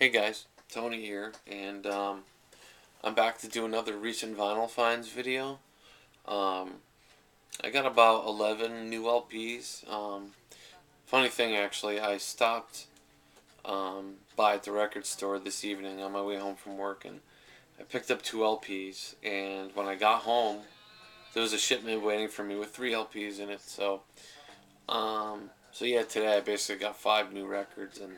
Hey guys, Tony here, and I'm back to do another recent vinyl finds video. Um, I got about 11 new LPs. Funny thing, actually, I stopped by at the record store this evening on my way home from work, and I picked up two LPs. And when I got home, there was a shipment waiting for me with three LPs in it. So yeah, today I basically got five new records, and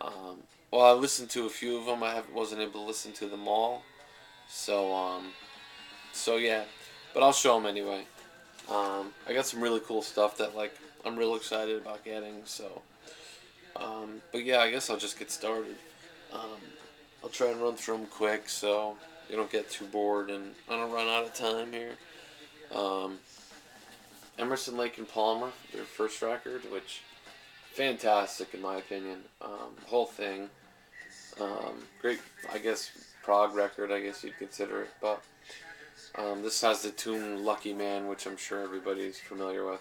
um, well, I listened to a few of them. Wasn't able to listen to them all. So, so yeah, but I'll show them anyway. I got some really cool stuff that I'm real excited about getting. But yeah, I guess I'll just get started. Um, I'll try and run through them quick so you don't get too bored and I don't run out of time here. Um, Emerson, Lake and Palmer, their first record, which fantastic in my opinion. Whole thing, great. I guess prog record. I guess you'd consider it, but this has the tune Lucky Man, which I'm sure everybody's familiar with.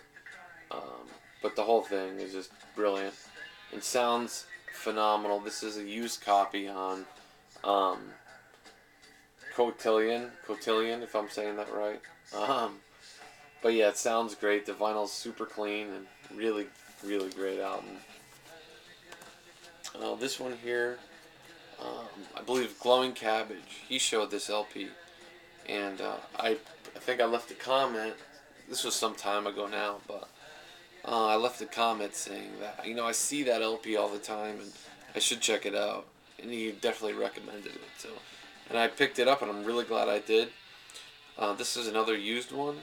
But the whole thing is just brilliant and sounds phenomenal. This is a used copy on um, Cotillion, if I'm saying that right. Um, but yeah, it sounds great. The vinyl's super clean and really, really great album. This one here, I believe Glowing Cabbage, he showed this LP. And I think I left a comment. This was some time ago now, but I left a comment saying that I see that LP all the time and I should check it out. And he definitely recommended it. And I picked it up and I'm really glad I did. This is another used one,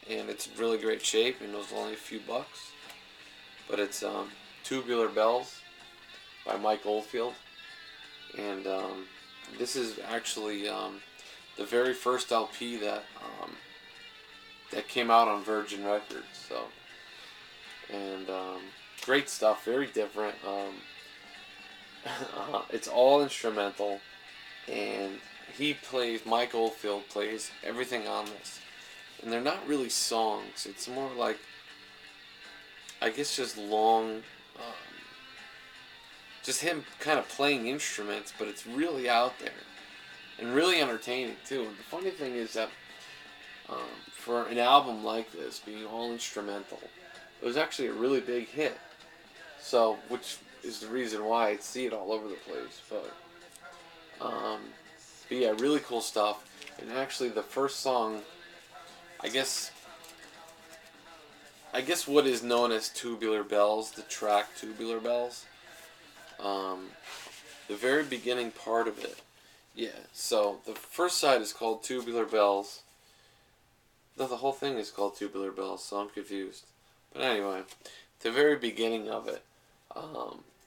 and it's in really great shape. And it was only a few bucks, but it's Tubular Bells by Mike Oldfield, and this is actually the very first LP that came out on Virgin Records. So, and great stuff, very different. It's all instrumental, and Mike Oldfield plays everything on this, and they're not really songs. It's more like, I guess, just long, just him kind of playing instruments, but it's really out there and really entertaining too. And the funny thing is that for an album like this being all instrumental, it was actually a really big hit. So, which is the reason why I see it all over the place. Um, but yeah, really cool stuff. And actually, the first song, I guess, what is known as Tubular Bells, the track Tubular Bells, um, the very beginning part of it. Yeah, so the first side is called Tubular Bells. No, the whole thing is called Tubular Bells, so I'm confused. But anyway, the very beginning of it,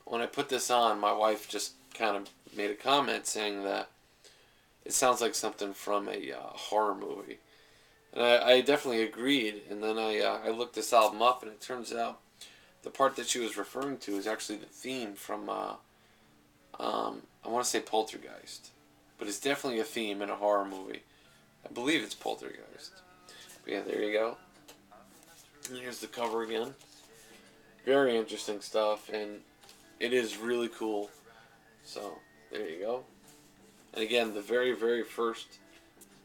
when I put this on, my wife just kind of made a comment saying that it sounds like something from a horror movie. And I definitely agreed. And then I looked this album up, and it turns out the part that she was referring to is actually the theme from, I want to say Poltergeist. But it's definitely a theme in a horror movie. I believe it's Poltergeist. But yeah, there you go. And here's the cover again. Very interesting stuff, and it is really cool. So, there you go. And again, the very, very first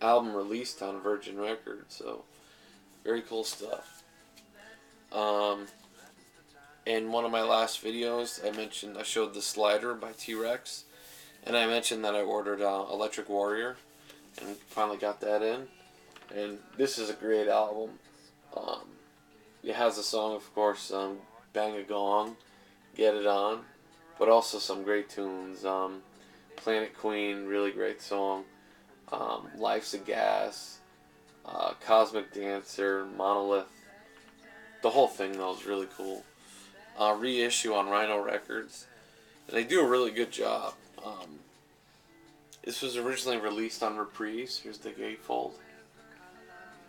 album released on Virgin Records, so very cool stuff. Um, in one of my last videos, I showed the Slider by T-Rex, and I mentioned that I ordered Electric Warrior, and finally got that in. And this is a great album. Um, it has a song, of course, Bang a Gong, Get It On, but also some great tunes. Planet Queen, really great song. Life's a Gas, Cosmic Dancer, Monolith. The whole thing, though, is really cool. Reissue on Rhino Records, and they do a really good job. This was originally released on Reprise. Here's the gatefold.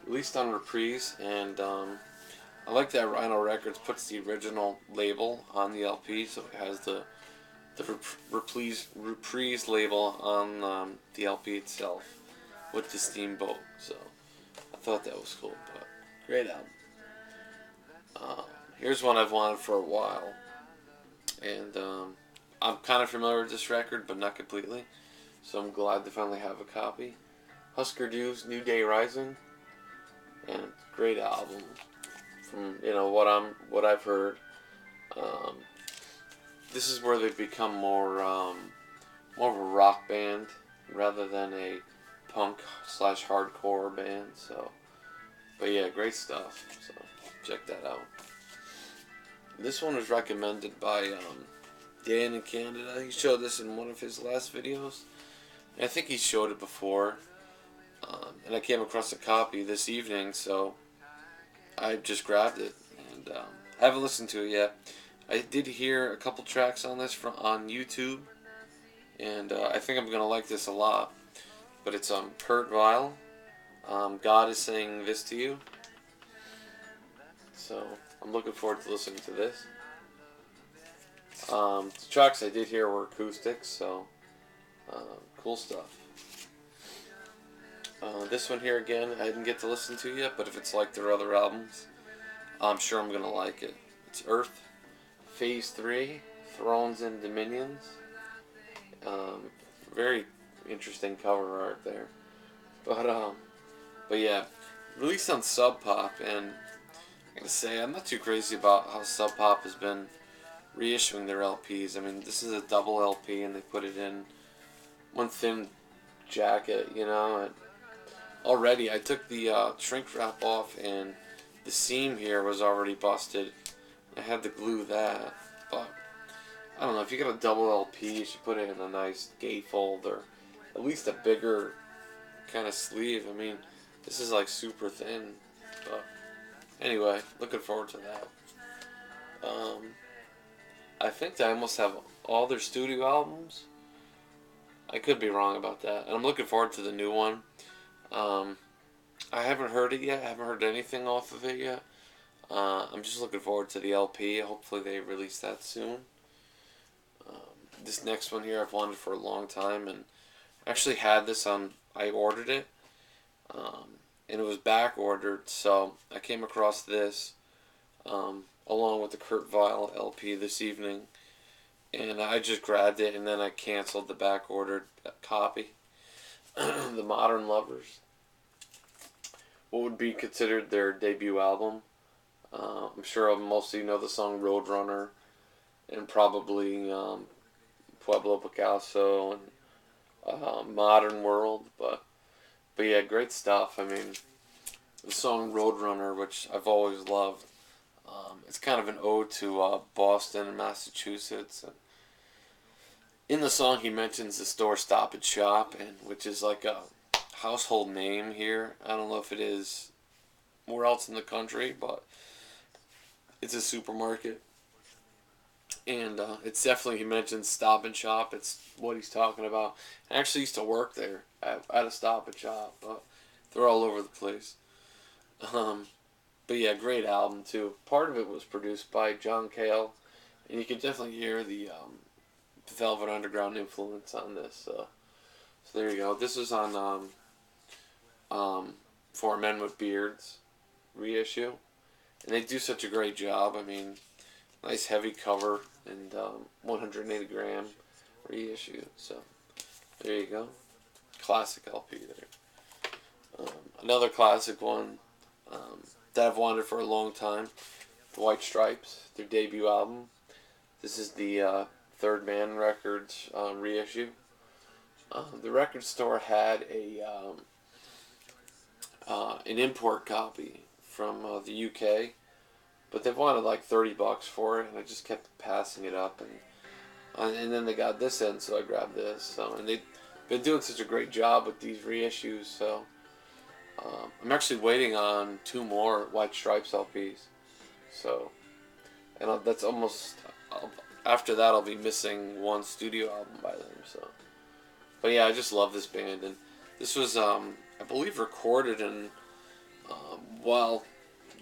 Released on Reprise, and I like that Rhino Records puts the original label on the LP, so it has the reprise label on the LP itself with the steamboat. So I thought that was cool, but great album. Here's one I've wanted for a while, and I'm kind of familiar with this record, but not completely. So I'm glad to finally have a copy. Husker Du's New Day Rising, and great album from what I've heard. Um, this is where they've become more of a rock band rather than a punk slash hardcore band. So, but yeah, great stuff. So check that out. This one was recommended by Dan in Canada. He showed this in one of his last videos. I think he showed it before. And I came across a copy this evening, so I just grabbed it. And I haven't listened to it yet. I did hear a couple tracks on this on YouTube. And I think I'm going to like this a lot. But it's Kurt Vile. God is saying this to you. So I'm looking forward to listening to this. The tracks I did hear were acoustics, so cool stuff. This one here again, I didn't get to listen to yet, but if it's like their other albums, I'm sure I'm going to like it. It's Earth, Phase 3, Thrones and Dominions. Very interesting cover art there. But yeah, released on Sub Pop, and I gotta say, I'm not too crazy about how Sub Pop has been reissuing their LPs. I mean, this is a double LP, and they put it in one thin jacket, and already I took the shrink wrap off, and the seam here was already busted. I had to glue that, but I don't know, if you got a double LP, you should put it in a nice gatefold, or at least a bigger kind of sleeve. I mean, this is like super thin, but anyway, looking forward to that. I think I almost have all their studio albums. I could be wrong about that, and I'm looking forward to the new one. I haven't heard it yet. I haven't heard anything off of it yet. I'm just looking forward to the LP. Hopefully they release that soon. This next one here I've wanted for a long time, and actually had this on. I ordered it, and it was back ordered, so I came across this along with the Kurt Vile LP this evening, and I just grabbed it, and then I canceled the back ordered copy. The Modern Lovers, what would be considered their debut album. I'm sure most of you know the song Roadrunner, and probably Pueblo Picasso and Modern World, but yeah, great stuff. I mean, the song Roadrunner, which I've always loved, it's kind of an ode to Boston and Massachusetts. And in the song, he mentions the store Stop and Shop, which is like a household name here. I don't know if it is where else in the country, but it's a supermarket. And it's definitely, he mentions Stop and Shop. It's what he's talking about. I actually used to work there at a Stop and Shop, but they're all over the place. But yeah, great album too. Part of it was produced by John Cale, and you can definitely hear the Velvet Underground influence on this. So there you go. This is on For Men with Beards reissue, and they do such a great job. I mean, nice heavy cover and 180 gram reissue. So there you go. Classic LP there. Another classic one that I've wanted for a long time. The White Stripes, their debut album. This is the Third Man Records reissue. The record store had an import copy from the UK, but they wanted like $30 for it, and I just kept passing it up, and then they got this in, so I grabbed this. So, and they've been doing such a great job with these reissues, so I'm actually waiting on 2 more White Stripes LPs. So, and that's almost after that I'll be missing 1 studio album by them. So, but yeah, I just love this band, and this was I believe recorded in while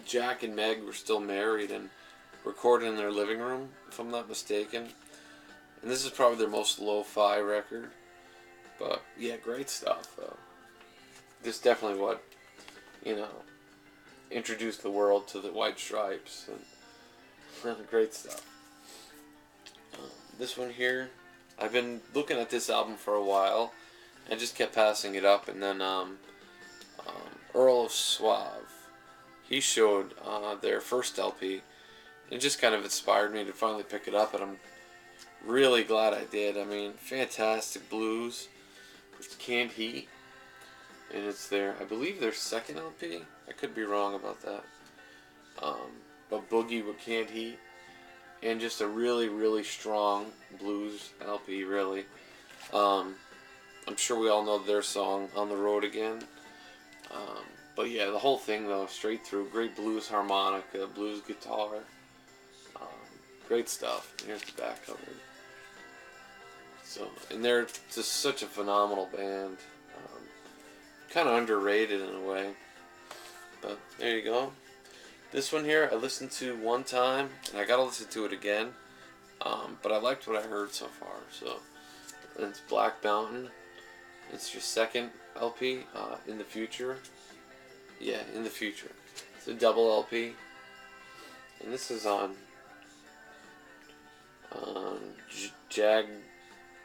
Jack and Meg were still married, and recorded in their living room, if I'm not mistaken. And this is probably their most lo-fi record. But yeah, great stuff though. This definitely what, introduced the world to the White Stripes, and great stuff. this one here, I've been looking at this album for a while. I just kept passing it up, and then Earl of Suave, he showed their first LP. It just kind of inspired me to finally pick it up, and I'm really glad I did. I mean, fantastic blues. It's Canned Heat, and it's I believe their second LP. I could be wrong about that. But Boogie with Canned Heat, and just a really, really strong blues LP, really. I'm sure we all know their song, On the Road Again. But yeah, the whole thing, though, straight through. Great blues harmonica, blues guitar. Great stuff. Here's the back cover. So, and they're just such a phenomenal band. Kind of underrated in a way. But there you go. This one here I listened to one time, and I gotta listen to it again. But I liked what I heard so far. So, it's Black Mountain. It's your second LP, In the Future. Yeah, In the Future. It's a double LP. And this is on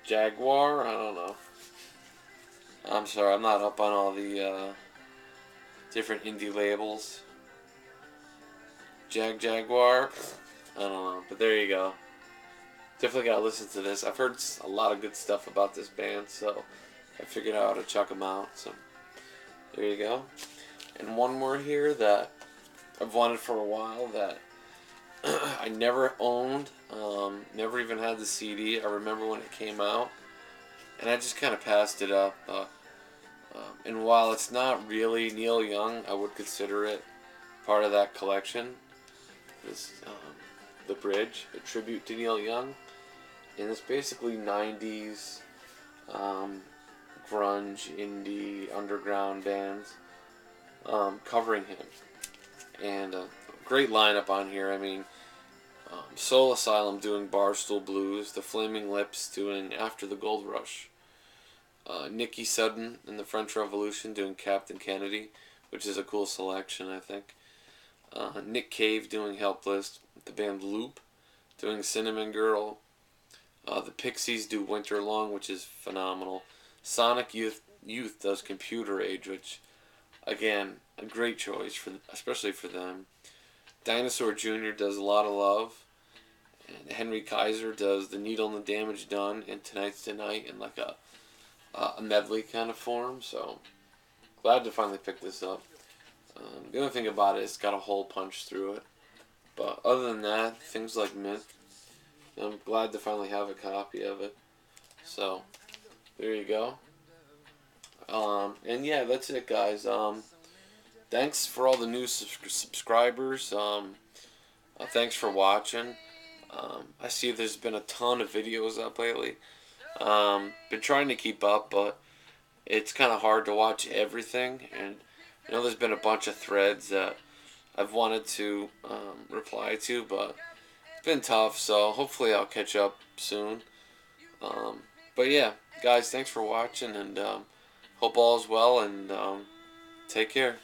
Jaguar? I don't know. I'm sorry, I'm not up on all the different indie labels. Jaguar? I don't know, but there you go. Definitely gotta listen to this. I've heard a lot of good stuff about this band, so I figured out how to check them out. So there you go. And one more here that I've wanted for a while that I never owned, never even had the CD. I remember when it came out, and I just kind of passed it up. And while it's not really Neil Young, I would consider it part of that collection. This, The Bridge, a tribute to Neil Young, and it's basically 90s grunge, indie, underground bands covering him. And great lineup on here. I mean, Soul Asylum doing Barstool Blues, the Flaming Lips doing After the Gold Rush, Nicky Sudden and the French Revolution doing Captain Kennedy, which is a cool selection, I think. Nick Cave doing Helpless, the band Loop doing Cinnamon Girl. The Pixies do Winter Long, which is phenomenal. Sonic Youth does Computer Age, which, again, a great choice, especially for them. Dinosaur Jr. does A Lot of Love. And Henry Kaiser does The Needle and the Damage Done and Tonight's Tonight in like a medley kind of form. So, glad to finally pick this up. The only thing about it is it's got a hole punched through it. But other than that, things like Mint, I'm glad to finally have a copy of it. So, there you go. And yeah, that's it, guys. Thanks for all the new subscribers. Thanks for watching. I see there's been a ton of videos up lately. Been trying to keep up, but it's kind of hard to watch everything. And I know there's been a bunch of threads that I've wanted to reply to, but it's been tough. So hopefully I'll catch up soon. But yeah, guys, thanks for watching, and hope all is well, and take care.